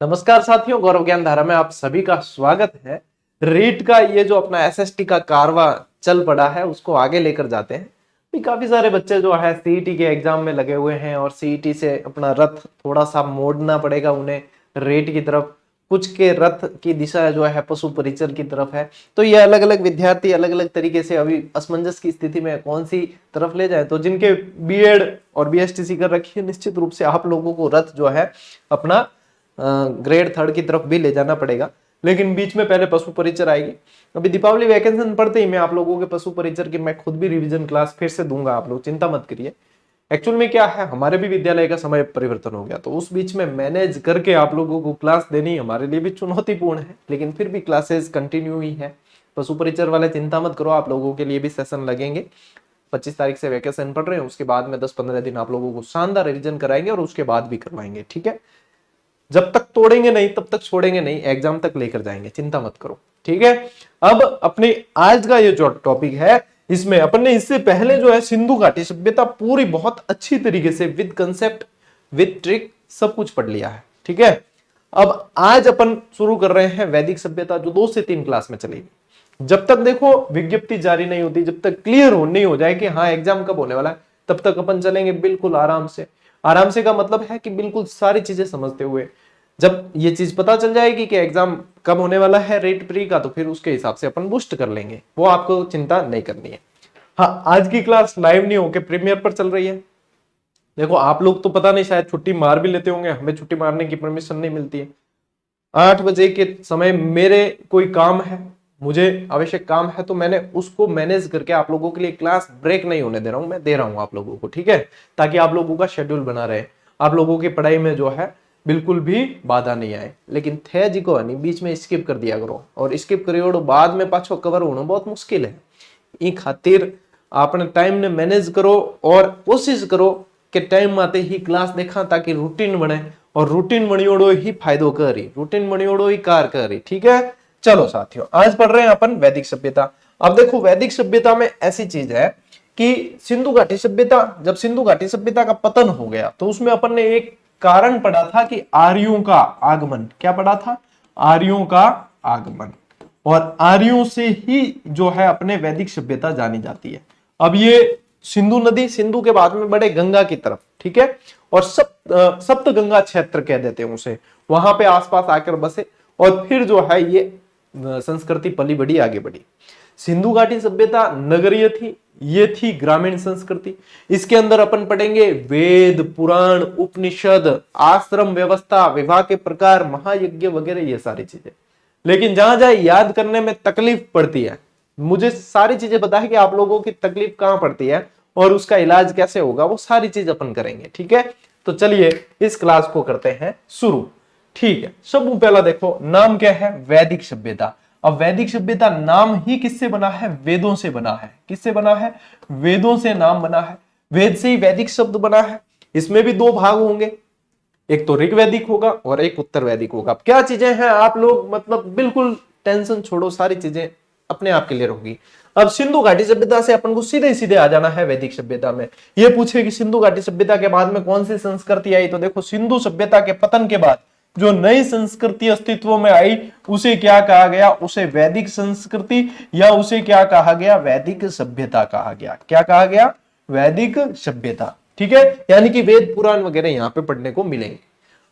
नमस्कार साथियों, गौरव ज्ञान धारा में आप सभी का स्वागत है। रीट का ये जो अपना एसएसटी का कारवा चल पड़ा है उसको आगे लेकर जाते हैं। भी काफी सारे बच्चे जो है सीईटी के एग्जाम में लगे हुए हैं और सीईटी से अपना रथ थोड़ा सा मोड़ना पड़ेगा उन्हें रीट की तरफ। कुछ के रथ की दिशा जो है पशु परिचर की तरफ है। तो ये अलग अलग विद्यार्थी अलग अलग तरीके से अभी असमंजस की स्थिति में कौन सी तरफ ले जाए। तो जिनके बीएड और बीएसटीसी कर रखी है, निश्चित रूप से आप लोगों को रथ जो है अपना ग्रेड थर्ड की तरफ भी ले जाना पड़ेगा। लेकिन बीच में पहले पशु परिचर आएगी। अभी दीपावली वैकेशन पड़ते ही मैं आप लोगों के पशु परिचर की मैं खुद भी रिवीजन क्लास फिर से दूंगा, आप लोग चिंता मत करिए। एक्चुअल में क्या है, हमारे भी विद्यालय का समय परिवर्तन हो गया, तो उस बीच में मैनेज करके आप लोगों को क्लास देनी हमारे लिए भी चुनौतीपूर्ण है, लेकिन फिर भी क्लासेस कंटिन्यू ही है। पशु परिचर वाले चिंता मत करो, आप लोगों के लिए भी सेशन लगेंगे। 25 तारीख से वैकेशन पड़ रहे हैं, उसके बाद में 10-15 दिन आप लोगों को शानदार रिवीजन कराएंगे और उसके बाद भी करवाएंगे, ठीक है। जब तक तोड़ेंगे नहीं तब तक छोड़ेंगे नहीं, एग्जाम तक लेकर जाएंगे, चिंता मत करो, ठीक है। अब अपने आज का ये जो टॉपिक है, इसमें अपन ने इससे पहले जो है सिंधु घाटी सभ्यता पूरी बहुत अच्छी तरीके से विद कंसेप्ट विद ट्रिक सब कुछ पढ़ लिया है, ठीक है। अब आज अपन शुरू कर रहे हैं वैदिक सभ्यता, जो 2 से 3 क्लास में चलेगी। जब तक देखो विज्ञप्ति जारी नहीं होती, जब तक क्लियर नहीं हो जाए कि हाँ एग्जाम कब होने वाला है, तब तक अपन चलेंगे बिल्कुल आराम से। आराम से का मतलब है कि बिल्कुल सारी चीजें समझते हुए। जब ये चीज पता चल जाएगी कि एग्जाम कब होने वाला है रेट प्री का, तो फिर उसके हिसाब से अपन बूस्ट कर लेंगे, वो आपको चिंता नहीं करनी है। हाँ, आज की क्लास लाइव नहीं होकर प्रीमियर पर चल रही है। देखो आप लोग तो पता नहीं शायद छुट्टी मार भी लेते होंगे, हमें छुट्टी मारने की परमिशन नहीं मिलती है। 8 बजे के समय मेरे कोई काम है, मुझे आवश्यक काम है, तो मैंने उसको मैनेज करके आप लोगों के लिए क्लास ब्रेक नहीं होने दे रहा हूं, मैं दे रहा हूं आप लोगों को, ठीक है, ताकि आप लोगों का शेड्यूल बना रहे, आप लोगों की पढ़ाई में जो है बिल्कुल भी बाधा नहीं आए। लेकिन थे जी को नहीं बीच में स्किप कर दिया करो, और स्किप करियो बाद में पाछो कवर होना बहुत मुश्किल है। ई खातिर आपने टाइम ने मैनेज करो और कोशिश करो कि टाइम आते ही क्लास देखा, ताकि रूटीन बने, और रूटीन बनियोड़ो ही फायदो करी, रूटीन बनियोड़ो ही कार करी, ठीक है। चलो साथियों, आज पढ़ रहे हैं अपन वैदिक सभ्यता। अब देखो वैदिक सभ्यता में ऐसी चीज है कि सिंधु घाटी सभ्यता, जब सिंधु घाटी सभ्यता का पतन हो गया तो उसमें अपन ने एक कारण पढ़ा था कि आर्यों का आगमन। क्या पढ़ा था? आर्यों का आगमन। और आर्यों से ही जो है अपने वैदिक सभ्यता जानी जाती है। अब ये सिंधु नदी, सिंधु के बाद में बढ़े गंगा की तरफ, ठीक है, और सप्त गंगा क्षेत्र कह देते हैं उसे, वहां पे आसपास आकर बसे, और फिर जो है ये संस्कृति पली बढ़ी, आगे बढ़ी। सिंधु घाटी सभ्यता नगरीय थी, ये थी ग्रामीण संस्कृति। इसके अंदर अपन पढ़ेंगे वेद, पुराण, उपनिषद, आश्रम व्यवस्था, विवाह के प्रकार, महायज्ञ वगैरह, ये सारी चीजें। लेकिन जहां जहां याद करने में तकलीफ पड़ती है, मुझे सारी चीजें पता है कि आप लोगों की तकलीफ कहां पड़ती है और उसका इलाज कैसे होगा, वो सारी चीज अपन करेंगे, ठीक है। तो चलिए इस क्लास को करते हैं शुरू, ठीक है। सब पहला देखो नाम क्या है, वैदिक सभ्यता। अब वैदिक सभ्यता नाम ही किससे बना है? वेदों से बना है। किससे बना है? वेदों से नाम बना है, वेद से ही वैदिक शब्द बना है। इसमें भी 2 भाग होंगे, एक तो ऋग्वैदिक होगा और एक उत्तर वैदिक होगा। अब क्या चीजें हैं आप लोग मतलब बिल्कुल टेंशन छोड़ो, सारी चीजें अपने आप क्लियर होगी। अब सिंधु घाटी सभ्यता से अपन को सीधे सीधे आ जाना है वैदिक सभ्यता में। ये पूछे कि सिंधु घाटी सभ्यता के बाद में कौन सी संस्कृति आई, तो देखो सिंधु सभ्यता के पतन के बाद जो नई संस्कृति अस्तित्व में आई उसे क्या कहा गया? उसे वैदिक संस्कृति, या उसे क्या कहा गया? वैदिक सभ्यता कहा गया। क्या कहा गया? वैदिक सभ्यता, ठीक है। यानी कि वेद पुराण वगैरह यहां पे पढ़ने को मिलेंगे।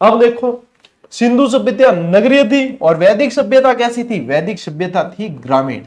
अब देखो सिंधु सभ्यता नगरीय थी और वैदिक सभ्यता कैसी थी? वैदिक सभ्यता थी ग्रामीण।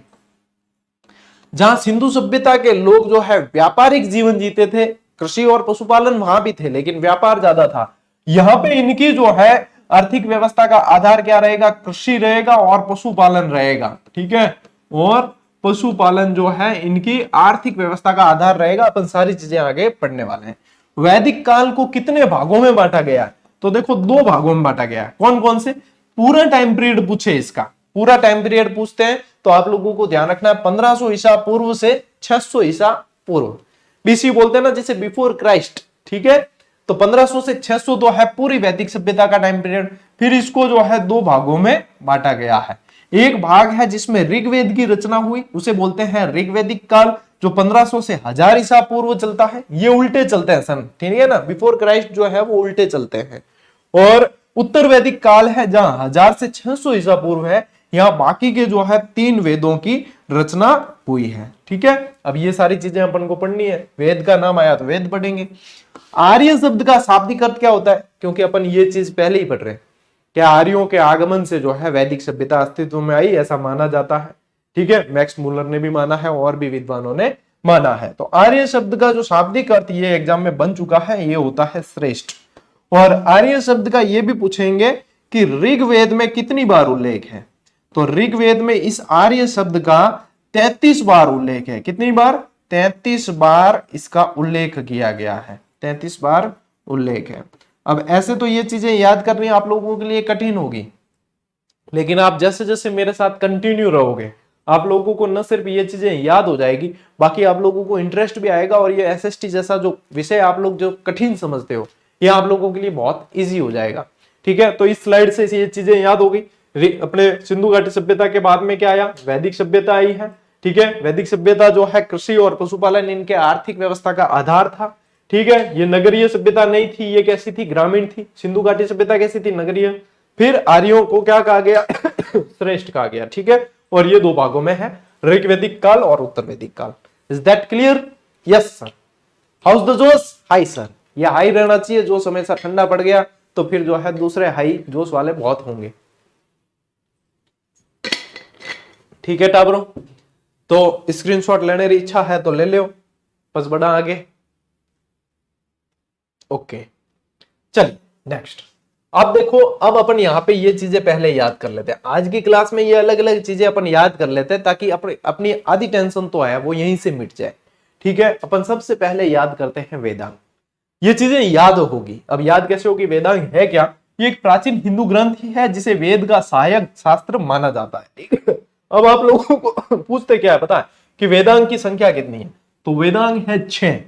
जहां सिंधु सभ्यता के लोग जो है व्यापारिक जीवन जीते थे, कृषि और पशुपालन वहां भी थे लेकिन व्यापार ज्यादा था। यहां पे इनकी जो है आर्थिक व्यवस्था का आधार क्या रहेगा? कृषि रहेगा और पशुपालन रहेगा, ठीक है। और पशुपालन जो है इनकी आर्थिक व्यवस्था का आधार रहेगा। अपन सारी चीजें आगे पढ़ने वाले हैं। वैदिक काल को कितने भागों में बांटा गया? तो देखो 2 भागों में बांटा गया है। कौन कौन से? पूरा टाइम पीरियड पूछे, इसका पूरा टाइम पीरियड पूछते हैं तो आप लोगों को ध्यान रखना है 1500 ईसा पूर्व से 600 ईसा पूर्व, बीसी बोलते हैं ना, जैसे बिफोर क्राइस्ट, ठीक है। तो 1500 से 600 तो है पूरी वैदिक सभ्यता का टाइम पीरियड। फिर इसको जो है 2 भागों में बांटा गया है। एक भाग है जिसमें ऋग्वेद की रचना हुई, उसे बोलते हैं ऋग्वैदिक काल, जो 1500 से 1000 ईसा पूर्व चलता है। ये उल्टे चलते हैं सन, ठीक है ना, बिफोर क्राइस्ट जो है वो उल्टे चलते हैं। और उत्तर वैदिक काल है जहां 1000 से 600 ईसा पूर्व है, यहाँ बाकी के जो है 3 वेदों की रचना हुई है। ठीक है, अब ये सारी चीजें अपन को पढ़नी है, वेद का नाम आया तो वेद पढ़ेंगे। आर्य शब्द का शाब्दिक अर्थ क्या होता है, क्योंकि अपन ये चीज पहले ही पढ़ रहे हैं, क्या आर्यों के आगमन से जो है वैदिक सभ्यता अस्तित्व में आई, ऐसा माना जाता है। ठीक है, मैक्स मूलर ने भी माना है और भी विद्वानों ने माना है। तो आर्य शब्द का जो शाब्दिक अर्थ ये एग्जाम में बन चुका है, ये होता है श्रेष्ठ। और आर्य शब्द का ये भी पूछेंगे कि ऋग्वेद में कितनी बार उल्लेख है, तो ऋग्वेद में इस आर्य शब्द का 33 बार उल्लेख है। कितनी बार? 33 बार इसका उल्लेख किया गया है, 33 बार उल्लेख है। अब ऐसे तो ये चीजें याद करनी आप लोगों के लिए कठिन होगी, लेकिन आप जैसे जैसे मेरे साथ कंटिन्यू रहोगे, आप लोगों को न सिर्फ ये चीजें याद हो जाएगी, बाकी आप लोगों को इंटरेस्ट भी आएगा, और ये एसएसटी जैसा जो विषय आप लोग जो कठिन समझते हो, ये आप लोगों के लिए बहुत इजी हो जाएगा। ठीक है, तो इस स्लाइड से ये चीजें याद हो गई। अपने सिंधु घाटी सभ्यता के बाद में क्या आया? वैदिक सभ्यता आई है। ठीक है, वैदिक सभ्यता जो है कृषि और पशुपालन इनके आर्थिक व्यवस्था का आधार था। ठीक है, ये नगरीय सभ्यता नहीं थी, ये कैसी थी? ग्रामीण थी। सिंधु घाटी सभ्यता कैसी थी? नगरीय। फिर आर्यों को क्या कहा गया? श्रेष्ठ कहा गया। ठीक है, और ये 2 भागों में है, ऋग्वैदिक काल और उत्तर वैदिक काल। Is that clear? Yes sir. How's the josh? High sir. ये हाई रहना चाहिए, जोश हमेशा ठंडा पड़ गया तो फिर जो है दूसरे हाई जोश वाले बहुत होंगे। ठीक है टाबरों, तो स्क्रीनशॉट लेने की इच्छा है तो ले लो, बस बढ़ा आगे। ओके, चलिए नेक्स्ट। अब देखो, अब अपन यहाँ पे ये चीजें पहले याद कर लेते हैं। आज की क्लास में ये अलग अलग चीजें अपन याद कर लेते हैं, ताकि अपनी आधी टेंशन तो है वो यहीं से मिट जाए। ठीक है, अपन सबसे पहले याद करते हैं वेदांग। ये चीजें याद होगी। अब याद कैसे होगी? वेदांग है क्या? ये एक प्राचीन हिंदू ग्रंथ ही है जिसे वेद का सहायक शास्त्र माना जाता है। ठीक है, अब आप लोगों को पूछते क्या है पता है कि वेदांग की संख्या कितनी है? तो वेदांग है 6।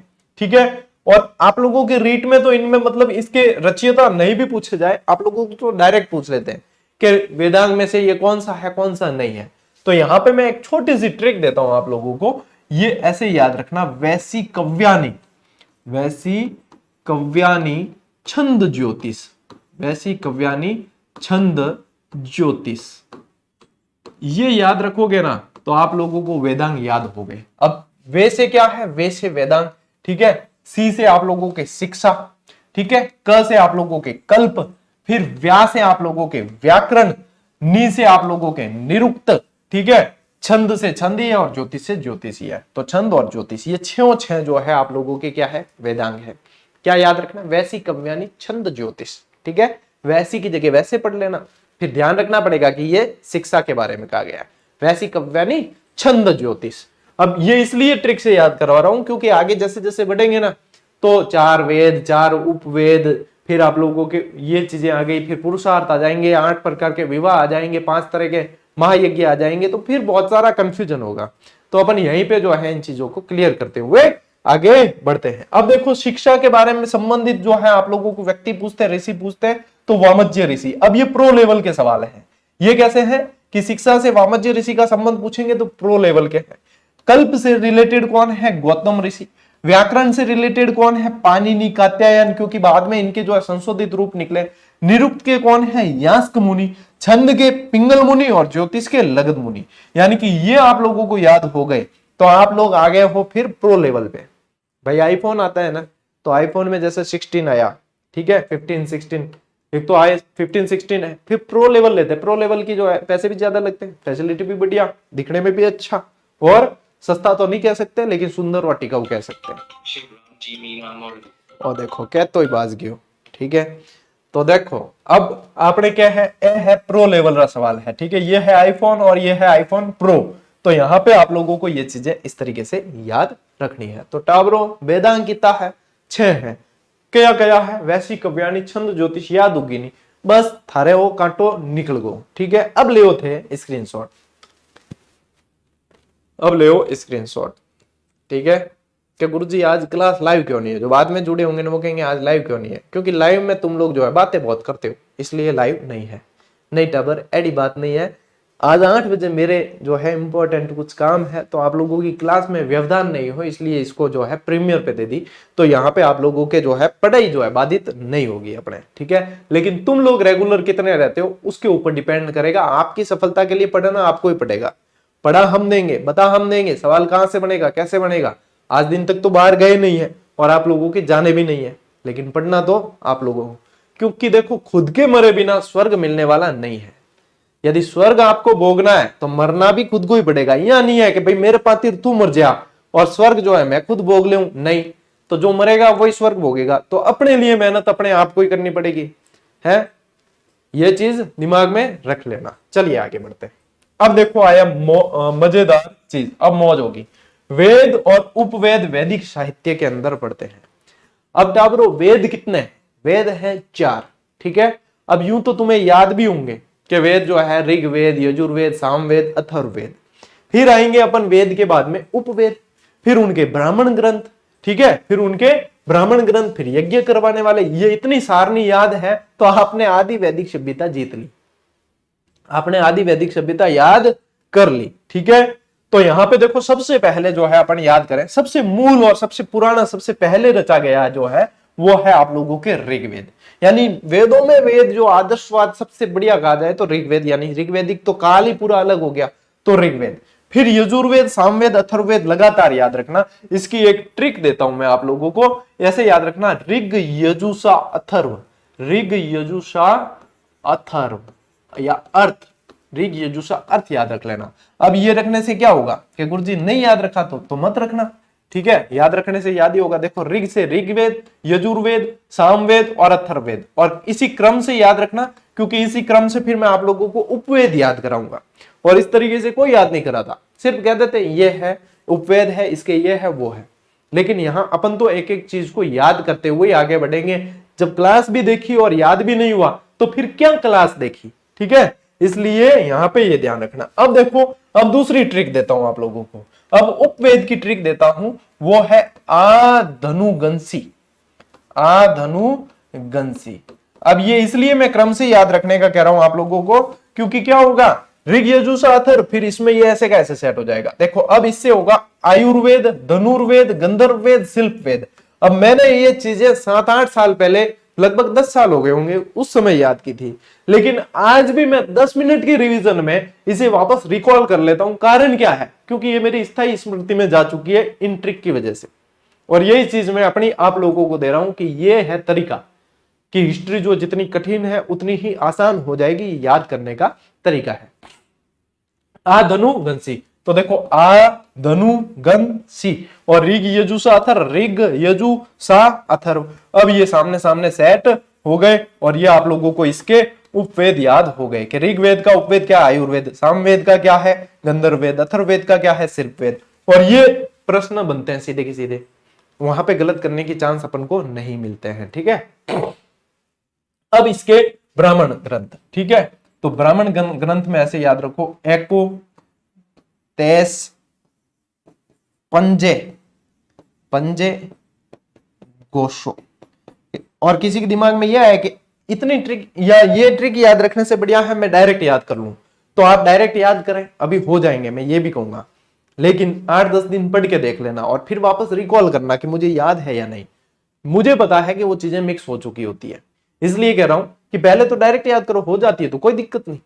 ठीक है, और आप लोगों के रीट में तो इनमें मतलब इसके रचयिता नहीं भी पूछे जाए, आप लोगों को तो डायरेक्ट पूछ लेते हैं कि वेदांग में से ये कौन सा है कौन सा नहीं है। तो यहां पे मैं एक छोटी सी ट्रिक देता हूं आप लोगों को, ये ऐसे याद रखना, वैसी कव्यानी, वैसी कव्यानी छंद ज्योतिष, वैसी कव्यानी छंद ज्योतिष, ये याद रखोगे ना तो आप लोगों को वेदांग याद हो गए। अब वे से क्या है? वे से वेदांग। ठीक है, सी से आप लोगों के शिक्षा। ठीक है, क से आप लोगों के कल्प, फिर व्या से आप लोगों के व्याकरण, नी से आप लोगों के निरुक्त। ठीक है, छंद से छंदी और ज्योतिष से ज्योतिषी है। तो छंद और ज्योतिष ये 6 जो है आप लोगों के क्या है? वेदांग है। क्या याद रखना? वैसी कव्यानी छंद ज्योतिष। ठीक है, वैसी की जगह वैसे पढ़ लेना। फिर ध्यान रखना पड़ेगा कि ये शिक्षा के बारे में कहा गया है, वैसी कव्यानी छंद ज्योतिष। अब ये इसलिए ट्रिक से याद करवा रहा हूं क्योंकि आगे जैसे जैसे बढ़ेंगे ना तो 4 वेद, 4 उपवेद, फिर आप लोगों के ये चीजें आ गई, फिर पुरुषार्थ आ जाएंगे, 8 प्रकार के विवाह आ जाएंगे, 5 तरह के महायज्ञ आ जाएंगे, तो फिर बहुत सारा कंफ्यूजन होगा। तो अपन यहीं पे जो है इन चीजों को क्लियर करते हुए आगे बढ़ते हैं। अब देखो, शिक्षा के बारे में संबंधित जो है आप लोगों को व्यक्ति पूछते हैं, ऋषि पूछते हैं, तो वामज्य ऋषि। अब ये प्रो लेवल के सवाल है। ये कैसे है कि शिक्षा से वामज्य ऋषि का संबंध पूछेंगे तो प्रो लेवल के हैं। कल्प से रिलेटेड कौन है? गौतम ऋषि। व्याकरण से रिलेटेड कौन है? पाणिनि, कात्यायन, क्योंकि बाद में इनके जो है संशोधित रूप निकले। निरुक्त के कौन है? यास्क मुनि। छंद के पिंगल मुनि और ज्योतिष के लगद मुनि। यानी कि ये आप लोगों को याद हो गए तो आप लोग आ गए हो फिर प्रो लेवल पे। भाई आईफोन आता है ना, तो आईफोन में जैसे 16 आया, ठीक है, 15, 16, एक तो आए 15, 16 है, फिर प्रो लेवल लेते हैं। प्रो लेवल की जो है पैसे भी ज्यादा लगते हैं, फैसिलिटी भी बढ़िया, दिखने में भी अच्छा, और सस्ता तो नहीं कह सकते लेकिन सुंदर और टिकाऊ कह सकते हैं। और देखो क्या तो ही बाज गयो। ठीक है, तो देखो अब आपने क्या है, ए है प्रो लेवल का सवाल है। ठीक है, ये है आईफोन और ये है आईफोन प्रो। तो यहाँ पे आप लोगों को ये चीजें इस तरीके से याद रखनी है। तो टावरों वेदांग कितना है? 6 है। क्या क्या है? वैसी कव्यानी छंद ज्योतिष याद होगी नहीं, बस थारे वो कांटो निकल गो। ठीक है, अब ले थे स्क्रीनशॉट, अब ले स्क्रीनशॉट। ठीक है, कि गुरुजी आज क्लास लाइव क्यों नहीं है? जो बाद में जुड़े होंगे ना वो कहेंगे आज लाइव क्यों नहीं है, क्योंकि लाइव में तुम लोग जो है बातें बहुत करते हो, इसलिए लाइव नहीं है। नहीं टाबर, एडी बात नहीं है। आज 8 बजे मेरे जो है इंपॉर्टेंट कुछ काम है, तो आप लोगों की क्लास में व्यवधान नहीं हो, इसलिए इसको जो है प्रीमियर पे दे दी। तो यहाँ पे आप लोगों के जो है पढ़ाई जो है बाधित नहीं होगी अपने, ठीक है। लेकिन तुम लोग रेगुलर कितने रहते हो उसके ऊपर डिपेंड करेगा। आपकी सफलता के लिए पढ़ना आपको ही पड़ेगा। पढ़ा हम देंगे, बता हम देंगे, सवाल कहाँ से बनेगा, कैसे बनेगा। आज दिन तक तो बाहर गए नहीं है और आप लोगों के जाने भी नहीं है, लेकिन पढ़ना तो आप लोगों को, क्योंकि देखो खुद के मरे बिना स्वर्ग मिलने वाला नहीं है। यदि स्वर्ग आपको भोगना है तो मरना भी खुद को ही पड़ेगा। यह नहीं है कि भाई मेरे पातिर तू मर जा और स्वर्ग जो है मैं खुद भोग लूं, नहीं। तो जो मरेगा वही स्वर्ग भोगेगा। तो अपने लिए मेहनत अपने आप को ही करनी पड़ेगी, है। यह चीज दिमाग में रख लेना। चलिए आगे बढ़ते हैं। अब देखो आया मजेदार चीज, अब मौज होगी। वेद और उपवेद वैदिक साहित्य के अंदर पढ़ते हैं। अब टाबरो वेद कितने हैं? वेद है 4, ठीक है। अब यूं तो तुम्हें याद भी होंगे कि वेद जो है ऋग्वेद, यजुर्वेद, सामवेद, अथर्ववेद। फिर आएंगे अपन वेद के बाद में उपवेद, फिर उनके ब्राह्मण ग्रंथ, ठीक है। फिर उनके ब्राह्मण ग्रंथ, फिर यज्ञ करवाने वाले। ये इतनी सारणी याद है तो आपने आदि वैदिक सभ्यता जीत ली, आपने आदि वैदिक सभ्यता याद कर ली, ठीक है। तो यहां पे देखो सबसे पहले जो है अपन याद करें, सबसे मूल और सबसे पुराना, सबसे पहले रचा गया जो है वो है आप लोगों के ऋग्वेद। यानी वेदों में वेद जो आदर्शवाद सबसे बढ़िया कहा जाए तो ऋग्वेद, यानी ऋग्वेदिक तो काल ही पूरा अलग हो गया, तो ऋग्वेद। फिर यजुर्वेद, सामवेद, अथर्ववेद लगातार याद रखना। इसकी एक ट्रिक देता हूं मैं आप लोगों को, ऐसे याद रखना, ऋग यजुषा अथर्व, ऋग यजुषा अथर्व या अर्थ, ऋग यजुषा अर्थ याद रख लेना। अब ये रखने से क्या होगा कि गुरुजी नहीं याद रखा तो मत रखना, ठीक है। याद रखने से याद ही होगा। देखो ऋग से ऋग्वेद, यजुर्वेद, सामवेद और अथर्ववेद, और इसी क्रम से याद रखना, क्योंकि इसी क्रम से फिर मैं आप लोगों को उपवेद याद कराऊंगा। और इस तरीके से कोई याद नहीं कराता, सिर्फ कह देते ये है उपवेद है, इसके ये है वो है। लेकिन यहां अपन तो एक एक चीज को याद करते हुए आगे बढ़ेंगे। जब क्लास भी देखी और याद भी नहीं हुआ तो फिर क्या क्लास देखी, ठीक है। इसलिए यहां पे ये ध्यान रखना। अब देखो, अब दूसरी ट्रिक देता हूं आप लोगों को। अब उपवेद की ट्रिक देता हूं, वो है आधनुगंसी, आधनुगंसी। अब ये इसलिए मैं क्रम से याद रखने का कह रहा हूं आप लोगों को, क्योंकि क्या होगा, ऋग यजुषा अथर्व, फिर इसमें ये ऐसे कैसे सेट हो जाएगा। देखो अब इससे होगा आयुर्वेद, धनुर्वेद, गंधर्ववेद, शिल्पवेद। अब मैंने ये चीजें 7-8 साल पहले, लगभग 10 साल हो गए होंगे, उस समय याद की थी। लेकिन आज भी मैं 10 मिनट की रिवीजन में इसे वापस रिकॉल कर लेता हूं। कारण क्या है, क्योंकि ये मेरी स्थायी स्मृति में जा चुकी है इन ट्रिक की वजह से। और यही चीज मैं अपनी आप लोगों को दे रहा हूं कि ये है तरीका, कि हिस्ट्री जो जितनी कठिन है उतनी ही आसान हो जाएगी, याद करने का तरीका है। आधनुगंसी, तो देखो आधनुगंसी और ऋग यजुषा अथर्व, ऋग यजुषा अथर्व। अब ये सामने सामने सेट हो गए और ये आप लोगों को इसके उपवेद याद हो गए कि ऋग्वेद का उपवेद क्या है, आयुर्वेद, सामवेद का क्या है, गंधर्ववेद, अथर्ववेद का क्या है, शिल्पवेद। और ये प्रश्न बनते हैं सीधे के सीधे, वहां पे गलत करने की चांस अपन को नहीं मिलते हैं, ठीक है। अब इसके ब्राह्मण ग्रंथ, ठीक है। तो ब्राह्मण ग्रंथ में ऐसे याद रखो, एको, तेस, पंजे, पंजे, गोशो। और किसी के दिमाग में यह है कि इतनी ट्रिक या ये ट्रिक याद रखने से बढ़िया है मैं डायरेक्ट याद कर लूं, तो आप डायरेक्ट याद करें, अभी हो जाएंगे, मैं ये भी कहूंगा। लेकिन 8-10 दिन पढ़ के देख लेना और फिर वापस रिकॉल करना कि मुझे याद है या नहीं। मुझे पता है कि वो चीजें मिक्स हो चुकी होती है, इसलिए कह रहा हूं कि पहले तो डायरेक्ट याद करो, हो जाती है तो कोई दिक्कत नहीं,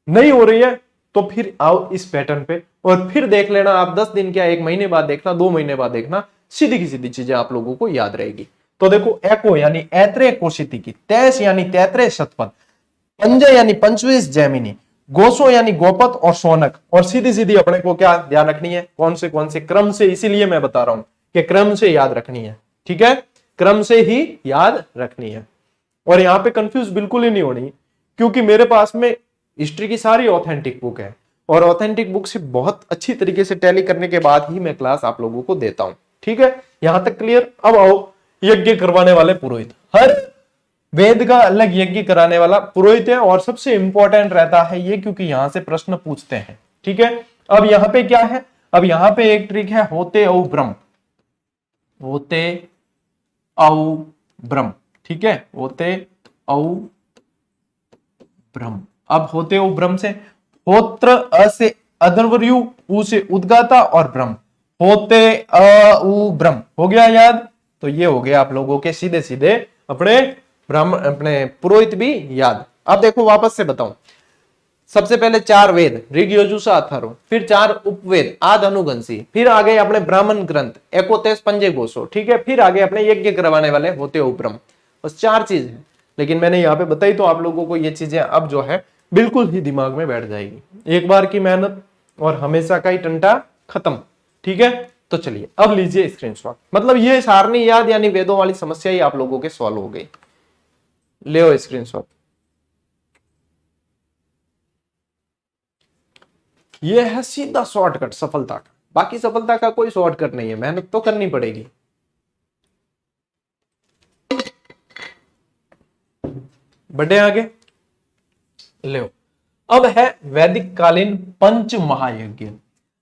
नहीं हो रही है तो फिर आओ इस पैटर्न पे और फिर देख लेना। आप 10 दिन क्या 1 महीने बाद देखना, 2 महीने बाद देखना, सीधी की सीधी चीजें आप लोगों को याद रहेगी। तो देखो एको यानी ऐत्रेय कोशिति की, तैस यानी तैत्रेय शतपथ, पंजे यानी पंचवीस जैमिनी, गोसो यानी गोपत और सोनक। और सीधी सीधी अपने को क्या ध्यान रखनी है, कौन से क्रम से, इसीलिए मैं बता रहा हूं कि क्रम से याद रखनी है, ठीक है, क्रम से ही याद रखनी है। और यहां पे कंफ्यूज बिल्कुल ही नहीं होनी, क्योंकि मेरे पास में हिस्ट्री की सारी ऑथेंटिक बुक है और ऑथेंटिक बुक से बहुत अच्छी तरीके से टैली करने के बाद ही मैं क्लास आप लोगों को देता हूं, ठीक है। यहां तक क्लियर। अब आओ यज्ञ करवाने वाले पुरोहित, हर वेद का अलग यज्ञ कराने वाला पुरोहित है और सबसे इंपॉर्टेंट रहता है ये, क्योंकि यहां से प्रश्न पूछते हैं, ठीक है। अब यहां पे क्या है, अब यहां पे एक ट्रिक है, होते औ ब्रह्म, होते औ ब्रह्म, ठीक है, होते औ ब्रह्म। अब होते औ ब्रह्म से होत्र, अ से अधर्वयु, उ से उद्गाता और ब्रह्म, होते अ उ ब्रह्म हो गया याद। तो ये हो गया आप लोगों के सीधे सीधे अपने ब्राह्मण अपने पुरोहित भी याद। अब देखो वापस से बताऊं, सबसे पहले 4 वेद ऋग यजुः अथर्व, फिर 4 उपवेद आदि अनुगंसी, फिर आगे अपने ब्राह्मण ग्रंथ एकोतेस पंजे गोसो, ठीक है, फिर आगे अपने यज्ञ करवाने वाले होते उपरम। बस 4 चीज है, लेकिन मैंने यहाँ पे बताई तो आप लोगों को ये चीजें अब जो है बिल्कुल ही दिमाग में बैठ जाएगी। एक बार की मेहनत और हमेशा का ही टंटा खत्म, ठीक है। तो चलिए अब लीजिए स्क्रीनशॉट, मतलब ये सारणी याद यानी वेदों वाली समस्या ही आप लोगों के सॉल्व हो गई। ले स्क्रीनशॉट। ये है सीधा शॉर्टकट सफलता का, बाकी सफलता का कोई शॉर्टकट नहीं है, मेहनत तो करनी पड़ेगी। बढ़े आगे, ले अब है वैदिक कालीन पंच महायज्ञ।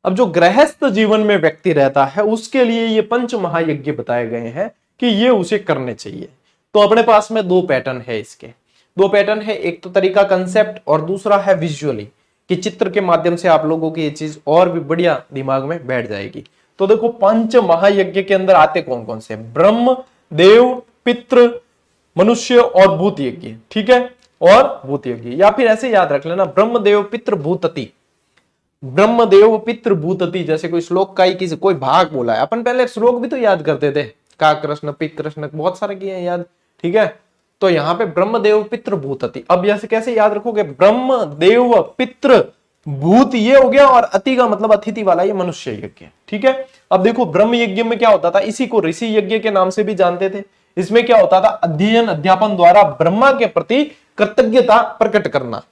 अब जो गृहस्थ जीवन में व्यक्ति रहता है उसके लिए ये पंच महायज्ञ बताए गए हैं कि ये उसे करने चाहिए। तो अपने पास में 2 पैटर्न है, इसके 2 पैटर्न है, एक तो तरीका कंसेप्ट और दूसरा है विजुअली, कि चित्र के माध्यम से आप लोगों की ये चीज और भी बढ़िया दिमाग में बैठ जाएगी। तो देखो पंच महायज्ञ के अंदर आते कौन कौन से, ब्रह्म, देव, पितृ, मनुष्य और भूत यज्ञ, ठीक है, और भूत यज्ञ, या फिर ऐसे याद रख लेना ब्रह्म देव पितृ भूतति, ब्रह्म देव पितृ भूतति। जैसे कोई श्लोक का ही किसी कोई भाग बोला है, अपन पहले श्लोक भी तो याद करते थे, का कृष्ण पिक कृष्ण बहुत सारे किए हैं याद, ठीक है। तो यहाँ पे ब्रह्म देव पितृ भूतति, अब यह कैसे याद रखोगे, ब्रह्म देव पितृ भूत ये हो गया, और अति का मतलब अतिथि वाला ये मनुष्य यज्ञ, ठीक है। अब देखो ब्रह्म यज्ञ में क्या होता था, इसी को ऋषि यज्ञ के नाम से भी जानते थे। इसमें क्या होता था, अध्ययन अध्यापन द्वारा ब्रह्मा के प्रति कृतज्ञता प्रकट करना,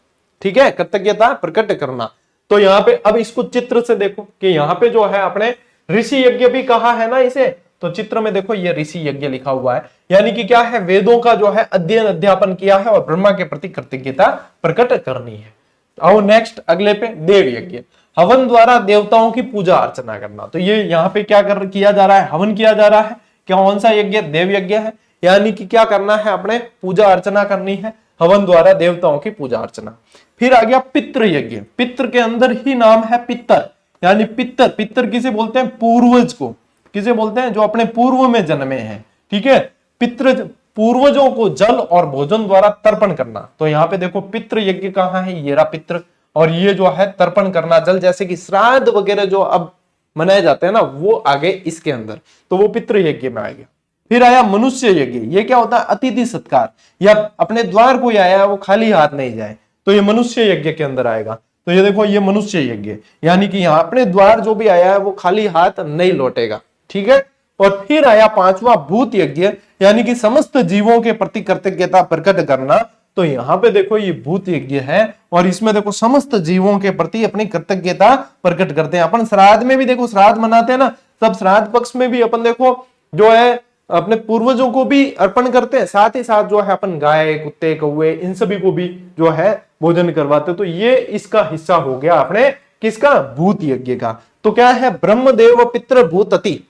ठीक है, कृतज्ञता प्रकट करना। तो यहाँ पे अब इसको चित्र से देखो कि यहाँ पे जो है अपने ऋषि यज्ञ भी कहा है ना इसे, तो चित्र में देखो ये ऋषि यज्ञ लिखा हुआ है, यानी कि क्या है, वेदों का जो है अध्ययन अध्यापन किया है और ब्रह्मा के प्रति कृतज्ञता प्रकट करनी है। आओ नेक्स्ट अगले पे, देव यज्ञ, हवन द्वारा देवताओं की पूजा अर्चना करना। तो ये यहाँ पे क्या किया जा रहा है, हवन किया जा रहा है, क्या कौन सा यज्ञ, देव यज्ञ है, यानी कि क्या करना है, अपने पूजा अर्चना करनी है, हवन द्वारा देवताओं की पूजा अर्चना। फिर आ गया पितृ यज्ञ, पितृ के अंदर ही नाम है पितर, यानी पितर, पितर किसे बोलते हैं, पूर्वज को, किसे बोलते हैं, जो अपने पूर्व में जन्मे हैं, ठीक है। पितृ पूर्वजों को जल और भोजन द्वारा तर्पण करना। तो यहाँ पे देखो पितृ यज्ञ कहाँ है, ये रहा पितृ, और ये जो है तर्पण करना जल, जैसे कि श्राद्ध वगैरह जो अब मनाए जाते हैं ना, वो आगे इसके अंदर, तो वो पितृ यज्ञ में आएगा। फिर आया मनुष्य यज्ञ, ये क्या होता है, अतिथि सत्कार, या अपने द्वार कोई आया वो खाली हाथ नहीं जाए, तो ये मनुष्य यज्ञ के अंदर आएगा। तो ये देखो ये मनुष्य यज्ञ, यानी कि यहाँ अपने द्वार जो भी आया है वो खाली हाथ नहीं लौटेगा, ठीक है। और फिर आया 5वां भूत यज्ञ, यानी कि समस्त जीवों के प्रति कृतज्ञता प्रकट करना। तो यहाँ पे देखो ये भूत यज्ञ है, और इसमें देखो समस्त जीवों के प्रति अपनी कृतज्ञता प्रकट करते हैं। अपन श्राद्ध में भी देखो श्राद्ध मनाते हैं ना, तब श्राद्ध पक्ष में भी अपन देखो जो है अपने पूर्वजों को भी अर्पण करते हैं, साथ ही साथ जो है अपन गाय कुत्ते कौवे इन सभी को भी जो है भोजन करवाते। तो ये इसका हिस्सा हो गया अपने किसका, भूत यज्ञ का। तो क्या है, ब्रह्मदेव पितृ भूतति।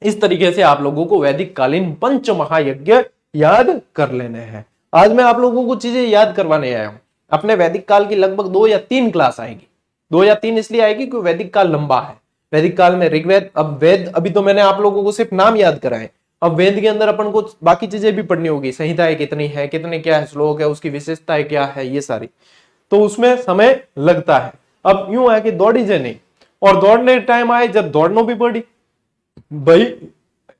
इस तरीके से आप लोगों को वैदिक कालीन पंच महायज्ञ याद कर लेने हैं। आज मैं आप लोगों को चीजें याद करवाने आया हूं। अपने वैदिक काल की लगभग 2 या 3 क्लास आएगी, 2 या 3 इसलिए आएगी क्योंकि वैदिक काल लंबा है। वैदिक काल में ऋग्वेद, अब वेद अभी तो मैंने आप लोगों को सिर्फ नाम याद कराए, अब वेद के अंदर अपन को बाकी चीजें भी पढ़नी होगी, संहिताएं कितनी है, कितने क्या है श्लोक है, उसकी विशेषताएं क्या है, ये सारी, तो उसमें समय लगता है। अब यूं है कि दौड़ी जे नहीं, और दौड़ने टाइम आए जब दौड़ना भी पड़ी, भाई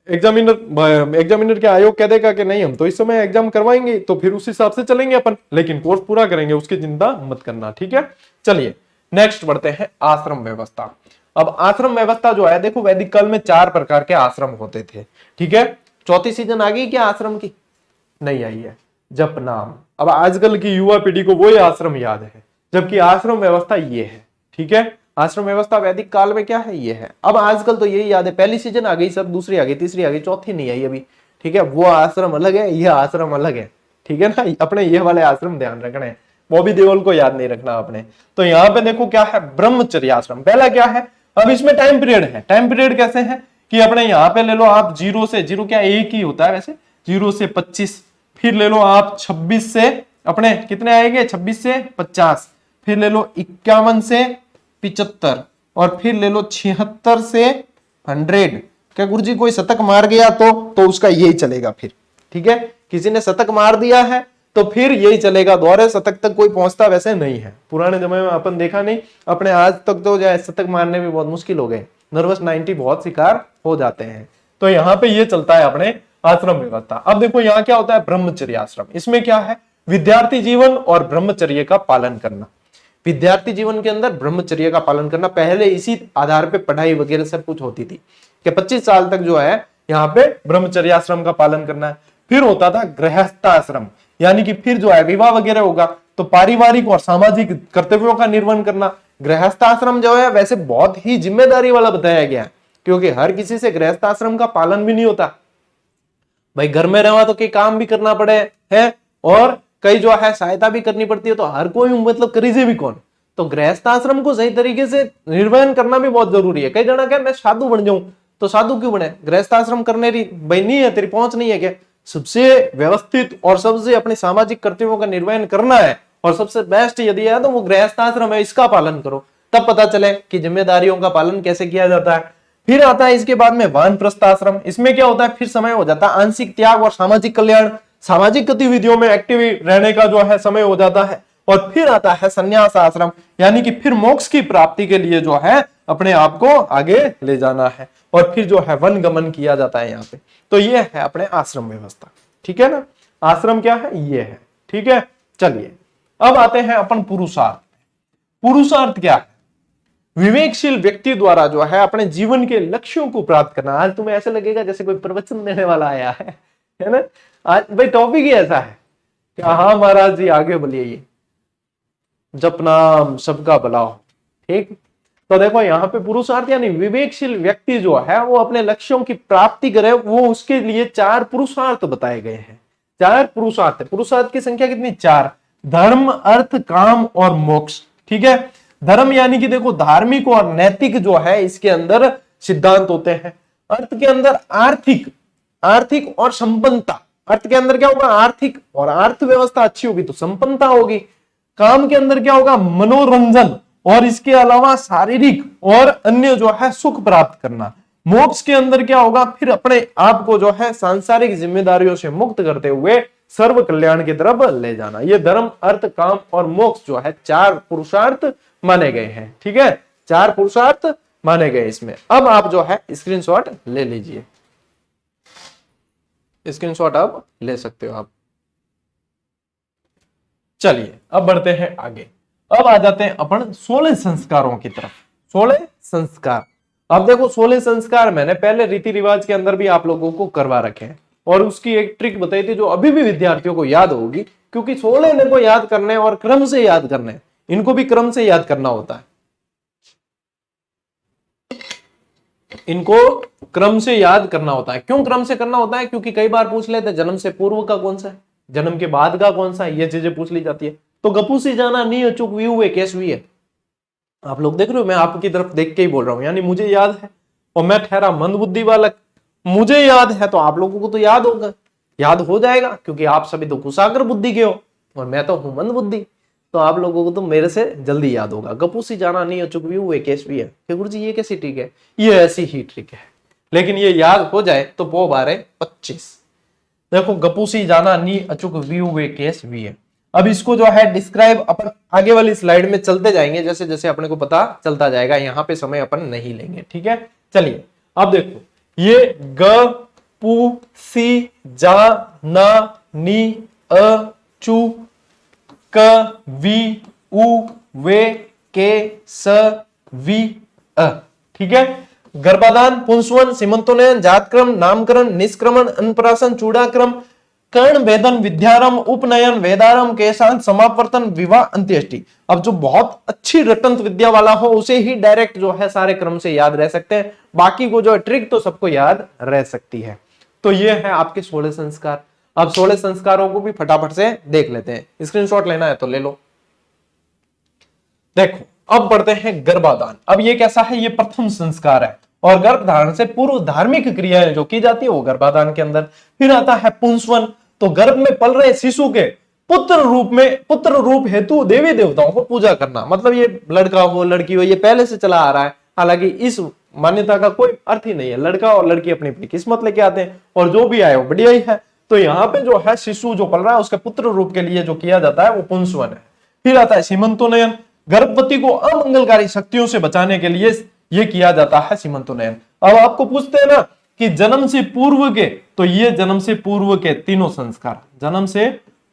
एग्जामिनर के आयोग कह देगा कि नहीं हम तो इस समय एग्जाम करवाएंगे, तो फिर उस हिसाब से चलेंगे अपन, लेकिन कोर्स पूरा करेंगे, उसकी चिंता मत करना, ठीक है। चलिए नेक्स्ट बढ़ते हैं, आश्रम व्यवस्था। अब आश्रम व्यवस्था जो है, देखो वैदिक काल में 4 प्रकार के आश्रम होते थे, ठीक है। चौथी सीजन आ गई क्या आश्रम की, नहीं आई है, जप नाम। अब आजकल की युवा पीढ़ी को वो आश्रम याद है, जबकि आश्रम व्यवस्था ये है, ठीक है। आश्रम व्यवस्था वैदिक काल में क्या है, ये है। अब आजकल तो यही याद है, पहली सीजन आ गई, सब दूसरी आ गई, तीसरी आ गई, चौथी नहीं आई अभी, ठीक है। वो आश्रम अलग है, ये आश्रम अलग है, ठीक है ना। अपने ये वाले आश्रम ध्यान रखने हैं, बॉबी देओल को याद नहीं रखना आपने। तो यहाँ पे देखो क्या है, ब्रह्मचर्य आश्रम पहला क्या है। अब इसमें टाइम पीरियड है, टाइम पीरियड कैसे है कि अपने यहाँ पे ले लो आप 0 से 0 क्या एक ही होता है वैसे, 0 से 25, फिर ले लो आप 26 से अपने कितने आएंगे, 26 से 50, फिर ले लो 51 से 75 और फिर ले लो 76 से 100। क्या गुरुजी कोई शतक मार गया तो उसका यही चलेगा फिर, ठीक है। किसी ने शतक मार दिया है तो फिर यही चलेगा, दोहरे शतक तक कोई पहुंचता वैसे नहीं है। पुराने जमाने में अपन देखा नहीं, अपने आज तक तो जो है शतक मारने में बहुत मुश्किल हो गए, नर्वस 90 बहुत शिकार हो जाते हैं। तो यहाँ पे ये चलता है अपने आश्रम व्यवस्था। अब देखो यहाँ क्या होता है, ब्रह्मचर्य आश्रम। इसमें क्या है, विद्यार्थी जीवन और ब्रह्मचर्य का पालन करना। विद्यार्थी जीवन के अंदर ब्रह्मचर्य का पालन करना, पहले इसी आधार पे पढ़ाई वगैरह सब कुछ होती थी कि 25 साल तक जो है यहाँ पे ब्रह्मचर्य आश्रम का पालन करना है। फिर होता था गृहस्थ आश्रम, यानी कि फिर जो है विवाह वगैरह होगा तो पारिवारिक और सामाजिक कर्तव्यों का निर्वहन करना। गृहस्थ आश्रम जो है वैसे बहुत ही जिम्मेदारी वाला बताया गया है, क्योंकि हर किसी से गृहस्थ आश्रम का पालन भी नहीं होता। भाई घर में रहा तो कई काम भी करना पड़े है और कई जो है सहायता भी करनी पड़ती है, तो हर कोई मतलब करीजे भी कौन। तो गृहस्थ आश्रम को सही तरीके से निर्वहन करना भी बहुत जरूरी है। कई जना क्या मैं साधु बन जाऊं, तो साधु क्यों बने, गृहस्थ आश्रम करने की भाई नहीं है, तेरी पहुंच नहीं है क्या। सबसे व्यवस्थित और सबसे अपने सामाजिक कर्तव्यों का निर्वहन करना है और सबसे बेस्ट यदि है तो वो गृहस्थ आश्रम है, इसका पालन करो, तब पता चले कि जिम्मेदारियों का पालन कैसे किया जाता है। फिर आता है इसके बाद में वानप्रस्थ आश्रम। इसमें क्या होता है, फिर समय हो जाता है आंशिक त्याग और सामाजिक कल्याण, सामाजिक गतिविधियों में एक्टिव रहने का जो है समय हो जाता है। और फिर आता है संन्यास आश्रम, यानी कि फिर मोक्ष की प्राप्ति के लिए जो है अपने आप को आगे ले जाना है और फिर जो है वन गमन किया जाता है यहाँ पे। तो ये है अपने आश्रम व्यवस्था, ठीक है ना। आश्रम क्या है, ये है, ठीक है। चलिए अब आते हैं अपन पुरुषार्थ। पुरुषार्थ क्या है, विवेकशील व्यक्ति द्वारा जो है अपने जीवन के लक्ष्यों को प्राप्त करना। आज तुम्हें ऐसे लगेगा जैसे कोई प्रवचन देने वाला आया है ना। आज भाई टॉपिक ही ऐसा है कि हाँ महाराज जी आगे बोलिए, ये जप नाम सबका भला हो, ठीक। तो देखो यहाँ पे पुरुषार्थ यानी विवेकशील व्यक्ति जो है वो अपने लक्ष्यों की प्राप्ति करे, वो उसके लिए 4 पुरुषार्थ बताए गए हैं। 4 पुरुषार्थ है। पुरुषार्थ की संख्या कितनी, 4। धर्म, अर्थ, काम और मोक्ष, ठीक है। धर्म यानी कि देखो धार्मिक और नैतिक जो है इसके अंदर सिद्धांत होते हैं। अर्थ के अंदर आर्थिक और संपन्नता। अर्थ के अंदर क्या होगा, आर्थिक, और अर्थव्यवस्था अच्छी होगी तो संपन्नता होगी। काम के अंदर क्या होगा, मनोरंजन और इसके अलावा शारीरिक और अन्य जो है सुख प्राप्त करना। मोक्ष के अंदर क्या होगा, फिर अपने आप को जो है सांसारिक जिम्मेदारियों से मुक्त करते हुए सर्व कल्याण की तरफ ले जाना। ये धर्म, अर्थ, काम और मोक्ष जो है 4 पुरुषार्थ माने गए हैं, ठीक है। 4 पुरुषार्थ माने गए इसमें। अब आप जो है स्क्रीनशॉट ले लीजिए, स्क्रीनशॉट आप ले सकते हो आप। चलिए अब बढ़ते हैं आगे। अब आ जाते हैं अपन 16 संस्कारों की तरफ। 16 संस्कार। अब देखो 16 संस्कार मैंने पहले रीति रिवाज के अंदर भी आप लोगों को करवा रखे हैं और उसकी एक ट्रिक बताई थी जो अभी भी विद्यार्थियों को याद होगी, क्योंकि 16 को याद करने और क्रम से याद करने, इनको भी क्रम से याद करना होता है। इनको क्रम से याद करना होता है। क्यों क्रम से करना होता है, क्योंकि कई बार पूछ लेते हैं जन्म से पूर्व का कौन सा है, जन्म के बाद का कौन सा है, ये चीजें पूछ ली जाती है। तो गपू सी जाना नहीं अचूक वी हुए केस हुई है। आप लोग देख रहे हो, मैं आपकी तरफ देख के ही बोल रहा हूं, यानी मुझे याद है और मैं ठहरा मंदबुद्धि बालक, मुझे याद है तो आप लोगों को तो याद होगा, याद हो जाएगा, क्योंकि आप सभी तो कुशाग्र बुद्धि के हो और मैं तो हूं मंद बुद्धि, तो आप लोगों को तो मेरे से जल्दी याद होगा। गपू सी जाना नहीं अचूक वी हुए केस भी है। गुरु जी ये कैसी ट्रिक है, ये ऐसी ही ट्रिक है, लेकिन ये याद हो जाए तो पो 12-25। देखो गपूसी जाना नी अचूक वी हुए केस वी है। अब इसको जो है डिस्क्राइब अपन आगे वाली स्लाइड में चलते जाएंगे, जैसे जैसे अपने को पता चलता जाएगा, यहाँ पे समय अपन नहीं लेंगे, ठीक है। चलिए अब देखो, ये ग पू सी जा ना नी अ चू क वी उ वे के स वी अ, ठीक है। गर्भाधान, पुंसवन, सीमंतोनयन, जातक्रम, नामकरण, निष्क्रमण, अन्नप्राशन, चूड़ाक्रम, कर्ण भेदन, विद्यारंभ, उपनयन, वेदारंभ, केशांत, समावर्तन, विवाह, अंत्येष्टि। अब जो बहुत अच्छी रटंत विद्या वाला हो उसे ही डायरेक्ट जो है सारे क्रम से याद रह सकते हैं, बाकी को जो है ट्रिक तो सबको याद रह सकती है। तो ये है आपके 16 संस्कार। अब 16 संस्कारों को भी फटाफट से देख लेते हैं, स्क्रीनशॉट लेना है तो ले लो। देखो अब बढ़ते हैं गर्भाधान। अब ये कैसा है, ये प्रथम संस्कार है और गर्भधारण से पूर्व धार्मिक क्रियाएं जो की जाती है वो गर्भाधान के अंदर। फिर आता है पुंसवन, तो गर्भ में पल रहे शिशु के पुत्र रूप हेतु देवी देवताओं को पूजा करना, मतलब ये लड़का हो लड़की हो ये पहले से चला आ रहा है। हालांकि इस मान्यता का कोई अर्थ ही नहीं है, लड़का और लड़की अपनी अपनी किस्मत लेके आते हैं और जो भी आए वो बढ़िया ही है। तो यहाँ पे जो है शिशु जो पल रहा है उसके पुत्र रूप के लिए जो किया जाता है वो पुंसवन है। फिर आता है सीमंतोन्नयन, गर्भवती को अमंगलकारी शक्तियों से बचाने के लिए ये किया जाता है सीमंतोन्नयन। अब आपको पूछते हैं ना कि जन्म से पूर्व के, तो ये जन्म से पूर्व के तीनों संस्कार जन्म से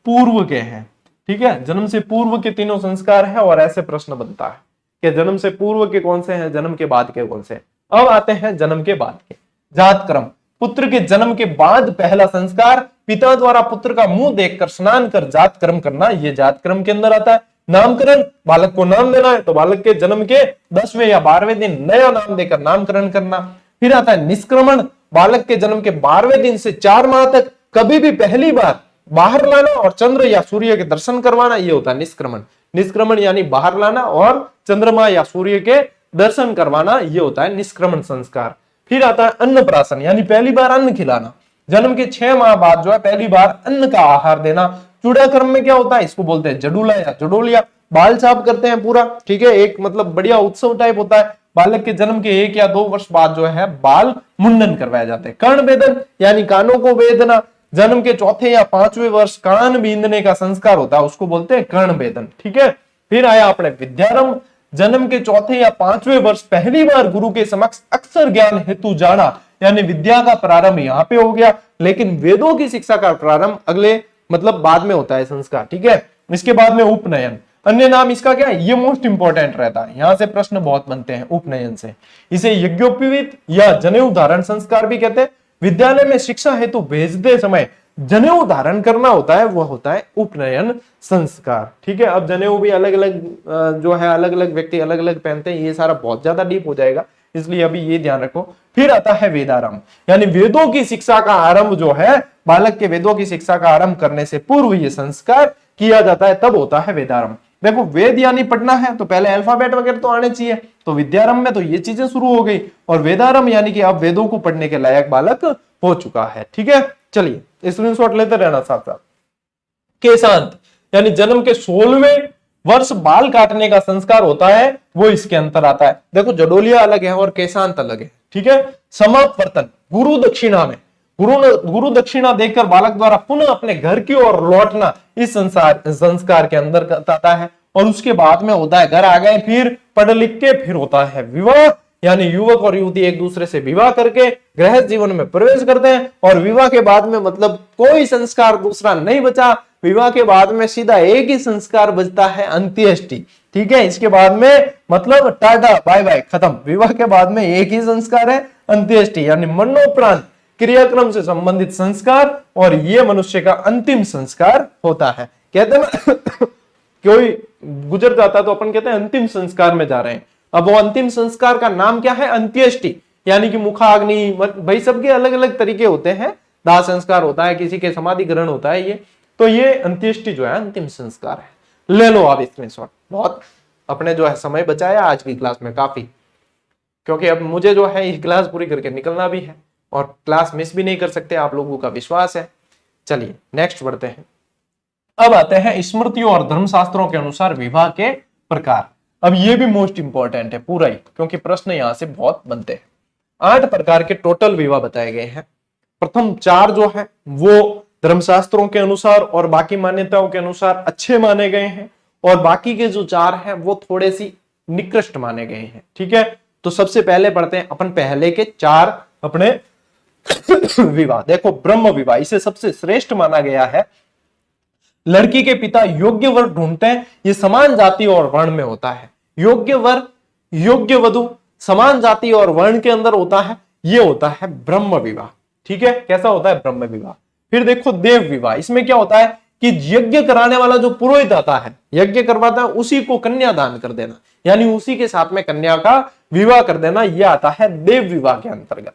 पूर्व के हैं, ठीक है, जन्म से पूर्व के तीनों संस्कार है। और ऐसे प्रश्न बनता है कि जन्म से पूर्व के कौन से हैं, जन्म के बाद के कौन से। अब आते हैं जन्म के बाद के। जात क्रम, पुत्र के जन्म के बाद पहला संस्कार पिता द्वारा पुत्र का मुंह देखकर स्नान कर जात क्रम करना, ये जात क्रम के अंदर आता है। नामकरण, बालक को नाम देना है तो बालक के जन्म के 10वें या 12वें दिन नया नाम देकर नामकरण करना। फिर आता है निष्क्रमण, बालक के जन्म के 12वें दिन से 4 माह तक कभी भी पहली बार बाहर लाना और चंद्र या सूर्य के दर्शन करवाना, ये होता है निष्क्रमण। निष्क्रमण यानी बाहर लाना और चंद्रमा या सूर्य के दर्शन करवाना, ये होता है निष्क्रमण संस्कार। फिर आता है अन्नप्राशन, यानी पहली बार अन्न खिलाना। जन्म के 6 माह बाद जो है पहली बार अन्न का आहार देना। चूड़ा क्रम में क्या होता है, इसको बोलते हैं जडूला या जडोलिया। बाल छाप करते हैं पूरा, ठीक है, एक मतलब बढ़िया उत्सव टाइप होता है। बालक के जन्म के 1 या 2 वर्ष बाद जो है बाल मुंडन करवाए जाते हैं। कर्ण वेदन यानी कानों को वेदना, जन्म के 4थे या 5वें वर्ष कान बींदने का संस्कार होता है, उसको बोलते हैं कर्ण वेदन, ठीक है। फिर आया अपने विद्यारंभ, जन्म के 4थे या 5वें वर्ष पहली बार गुरु के समक्ष अक्षर ज्ञान हेतु जाना, यानी विद्या का प्रारंभ यहाँ पे हो गया। लेकिन वेदों की शिक्षा का प्रारंभ अगले मतलब बाद में होता है संस्कार, ठीक है। इसके बाद में उपनयन, अन्य नाम इसका क्या है, ये मोस्ट इंपॉर्टेंट रहता है, यहां से प्रश्न बहुत बनते हैं उपनयन से। इसे यज्ञोपवीत या जनेऊ धारण संस्कार भी कहते हैं। विद्यालय में शिक्षा हेतु भेजते समय जनेऊ धारण करना होता है, वह होता है उपनयन संस्कार, ठीक है। अब जनेऊ भी अलग अलग जो है अलग अलग व्यक्ति अलग अलग पहनते हैं, ये सारा बहुत ज्यादा डीप हो जाएगा, इसलिए अभी ये ध्यान रखो। फिर आता है वेदारंभ, यानी वेदों की शिक्षा का आरंभ जो है, बालक के वेदों की शिक्षा का आरंभ करने से पूर्व ये संस्कार किया जाता है, तब होता है वेदारंभ। देखो वेद यानी पढ़ना है तो पहले अल्फाबेट वगैरह तो आने चाहिए, तो विद्यारंभ में तो ये चीजें शुरू हो गई, और वेदारंभ यानी कि अब वेदों को पढ़ने के लायक बालक हो चुका है, ठीक है। चलिए स्क्रीनशॉट लेते रहना साथ साथ। केशांत यानी जन्म के 16वें वर्ष बाल काटने का संस्कार होता है, वो इसके अंतर आता है। देखो जडोलिया अलग है और केशांत अलग है, ठीक है। समावर्तन, गुरु दक्षिणा में गुरु दक्षिणा देकर बालक द्वारा पुनः अपने घर की ओर लौटना, इस संस्कार के अंदर आता है। और उसके बाद में होता है घर आ गए फिर पढ़ लिख के, फिर होता है विवाह, यानी युवक और युवती एक दूसरे से विवाह करके गृहस्थ जीवन में प्रवेश करते हैं। और विवाह के बाद में मतलब कोई संस्कार दूसरा नहीं बचा, विवाह के बाद में सीधा एक ही संस्कार बचता है, अंत्येष्टि, ठीक है। इसके बाद में मतलब टाटा बाय बाय खत्म, विवाह के बाद में एक ही संस्कार है, अंत्येष्टि, यानी मरणोपरांत क्रियाक्रम से संबंधित संस्कार, और ये मनुष्य का अंतिम संस्कार होता है। कहते हैं कोई गुजर जाता तो अपन कहते हैं अंतिम संस्कार में जा रहे हैं। अब वो अंतिम संस्कार का नाम क्या है, अंत्येष्टि, यानी कि मुखाग्नि, भाई सबके अलग अलग तरीके होते हैं, दाह संस्कार होता है, किसी के समाधि ग्रहण होता है, ये तो ये अंत्येष्टि जो है अंतिम संस्कार है। ले लो आप स्क्रीनशॉट, बहुत अपने जो है समय बचाया आज की क्लास में काफी, क्योंकि अब मुझे जो है ये क्लास पूरी करके निकलना भी है और क्लास मिस भी नहीं कर सकते, आप लोगों का विश्वास है। चलिए नेक्स्ट बढ़ते हैं। अब आते हैं स्मृतियों और धर्मशास्त्रों के अनुसार विवाह के प्रकार। अब ये भी मोस्ट इंपॉर्टेंट है पूरा ही, क्योंकि प्रश्न यहां से बहुत बनते हैं। 8 प्रकार के टोटल विवाह बताए गए हैं। प्रथम 4 जो है वो धर्मशास्त्रों के अनुसार और बाकी मान्यताओं के अनुसार अच्छे माने गए हैं, और बाकी के जो 4 हैं वो थोड़े सी निकृष्ट माने गए हैं, ठीक है। तो सबसे पहले पढ़ते हैं अपन पहले के 4 अपने विवाह। देखो ब्रह्म विवाह इसे सबसे श्रेष्ठ माना गया है। लड़की के पिता योग्य वर ढूंढते हैं, ये समान जाति और वर्ण में होता है। योग्य वर योग्य वधु समान जाति और वर्ण के अंदर होता है, ये होता है ब्रह्म विवाह, ठीक है। कैसा होता है ब्रह्म विवाह। फिर देखो देव विवाह, इसमें क्या होता है कि यज्ञ कराने वाला जो पुरोहित आता है, यज्ञ करवाता है, उसी को कन्या दान कर देना, यानी उसी के साथ में कन्या का विवाह कर देना, यह आता है देव विवाह के अंतर्गत।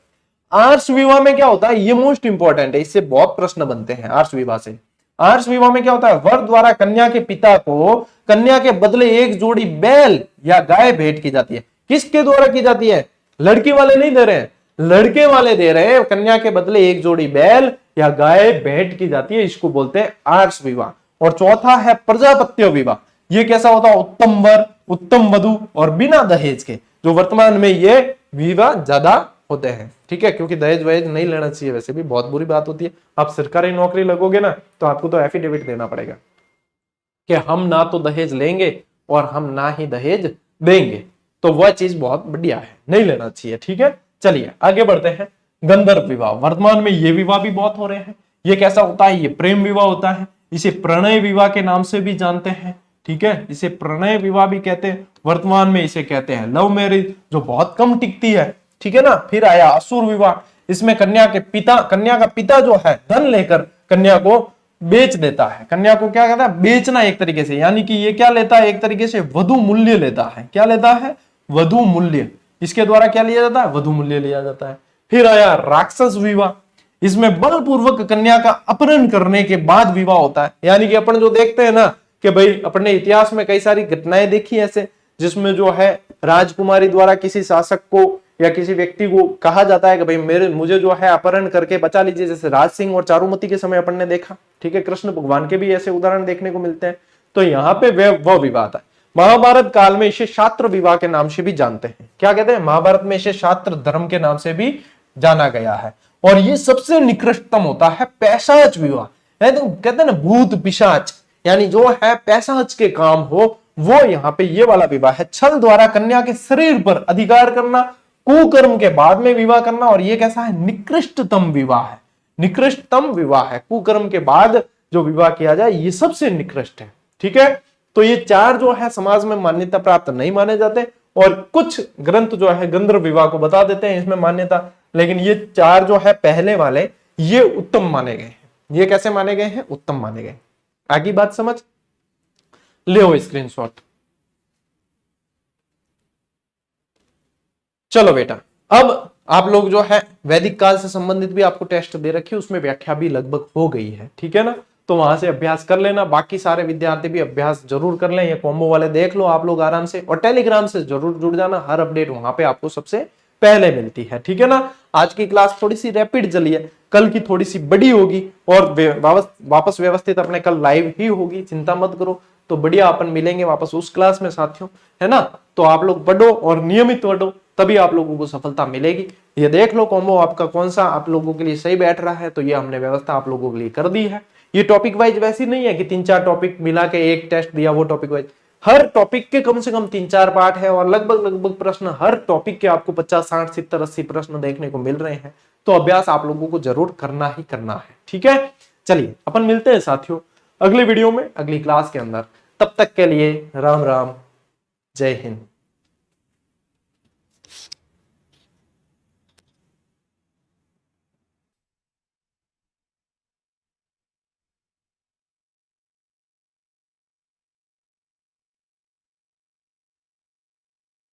आर्ष विवाह में क्या होता है, ये मोस्ट इंपॉर्टेंट है, इससे बहुत प्रश्न बनते हैं आर्ष विवाह से। आर्ष विवाह में क्या होता है, वर द्वारा कन्या के पिता को कन्या के बदले एक जोड़ी बैल या गाय भेंट की जाती है। किसके द्वारा की जाती है, लड़की वाले नहीं दे रहे हैं, लड़के वाले दे रहे हैं, कन्या के बदले एक जोड़ी बैल या गाय भेंट की जाती है, इसको बोलते हैं आर्ष विवाह। और चौथा है प्रजापत्य विवाह। ये कैसा होता है? उत्तम वर, उत्तम वधु और बिना दहेज के, जो वर्तमान में ये विवाह ज्यादा होते हैं। ठीक है, क्योंकि दहेज वहेज नहीं लेना चाहिए, वैसे भी बहुत बुरी बात होती है। आप सरकारी नौकरी लगोगे ना तो आपको तो एफिडेविट देना पड़ेगा कि हम ना तो दहेज लेंगे और हम ना ही दहेज देंगे, तो वह चीज बहुत बढ़िया है, नहीं लेना चाहिए। ठीक है, चलिए आगे बढ़ते हैं। गंधर्व विवाह, वर्तमान में ये विवाह भी बहुत हो रहे हैं। ये कैसा होता है? ये प्रेम विवाह होता है, इसे प्रणय विवाह के नाम से भी जानते हैं। ठीक है, इसे प्रणय विवाह भी कहते हैं। वर्तमान में इसे कहते हैं लव मैरिज, जो बहुत कम टिकती है। ठीक है ना। फिर आया असुर विवाह, इसमें कन्या का पिता जो है धन लेकर कन्या को बेच देता है। कन्या को क्या कहता है? बेचना एक तरीके से, यानी कि ये क्या लेता है? एक तरीके से वधु मूल्य लेता है। क्या लेता है? वधु मूल्य। इसके द्वारा क्या लिया जाता है? वधु मूल्य लिया जाता है। फिर आया राक्षस विवाह, इसमें बलपूर्वक कन्या का अपहरण करने के बाद विवाह होता है। यानी कि अपन जो देखते हैं ना कि भाई अपने इतिहास में कई सारी घटनाएं देखी ऐसे, जिसमें जो है राजकुमारी द्वारा किसी शासक को या किसी व्यक्ति को कहा जाता है कि भाई मुझे जो है अपहरण करके बचा लीजिए, जैसे राज सिंह और चारुमती के समय अपन ने देखा। ठीक है, कृष्ण भगवान के भी ऐसे उदाहरण देखने को मिलते हैं। तो यहाँ पे वह विवाह था। महाभारत काल में इसे छात्र विवाह के नाम से भी जानते हैं। क्या कहते हैं? महाभारत में इसे छात्र धर्म के नाम से भी जाना गया है। और ये सबसे निकृष्टतम होता है पैशाच विवाह। तो कहते हैं ना भूत पिशाच, यानी जो है पैशाच के काम हो, वो यहाँ पे ये वाला विवाह है। छल द्वारा कन्या के शरीर पर अधिकार करना, कुकर्म के बाद में विवाह करना। और ये कैसा है? निकृष्टतम विवाह है। निकृष्टतम विवाह है, कुकर्म के बाद जो विवाह किया जाए ये सबसे निकृष्ट है। ठीक है, तो ये चार जो है समाज में मान्यता प्राप्त नहीं माने जाते, और कुछ ग्रंथ जो है गंधर्व विवाह को बता देते हैं इसमें मान्यता, लेकिन ये चार जो है पहले वाले ये उत्तम माने गए हैं। ये कैसे माने गए हैं? उत्तम माने गए। आगे बात समझ ले स्क्रीनशॉट। चलो बेटा, अब आप लोग जो है वैदिक काल से संबंधित भी आपको टेस्ट दे रखी है, उसमें व्याख्या भी लगभग हो गई है। ठीक है ना, तो वहां से अभ्यास कर लेना। बाकी सारे विद्यार्थी भी अभ्यास जरूर कर लें। ये कॉम्बो वाले देख लो आप लोग आराम से, और टेलीग्राम से जरूर जुड़ जाना। हर अपडेट वहां पे आपको सबसे पहले मिलती है। ठीक है ना। आज की क्लास थोड़ी सी रैपिड चली है, कल की थोड़ी सी बड़ी होगी, और वापस व्यवस्थित अपने कल लाइव ही होगी, चिंता मत करो। तो बढ़िया अपन मिलेंगे वापस उस क्लास में साथियों, है ना। तो आप लोग पढ़ो और नियमित पढ़ो, तभी आप लोगों को सफलता मिलेगी। ये देख लो कॉम्बो आपका कौन सा आप लोगों के लिए सही बैठ रहा है। तो ये हमने व्यवस्था आप लोगों के लिए कर दी है। ये टॉपिक वाइज वैसी नहीं है कि 3-4 टॉपिक मिला के एक टेस्ट दिया, वो टॉपिक वाइज। हर टॉपिक के कम से कम 3-4 पार्ट है, और लगभग प्रश्न हर टॉपिक के आपको 50, 60, 70, 80 प्रश्न देखने को मिल रहे हैं। तो अभ्यास आप लोगों को जरूर करना ही करना है। ठीक है, चलिए अपन मिलते हैं साथियों अगले वीडियो में, अगली क्लास के अंदर। तब तक के लिए राम राम, जय हिंद।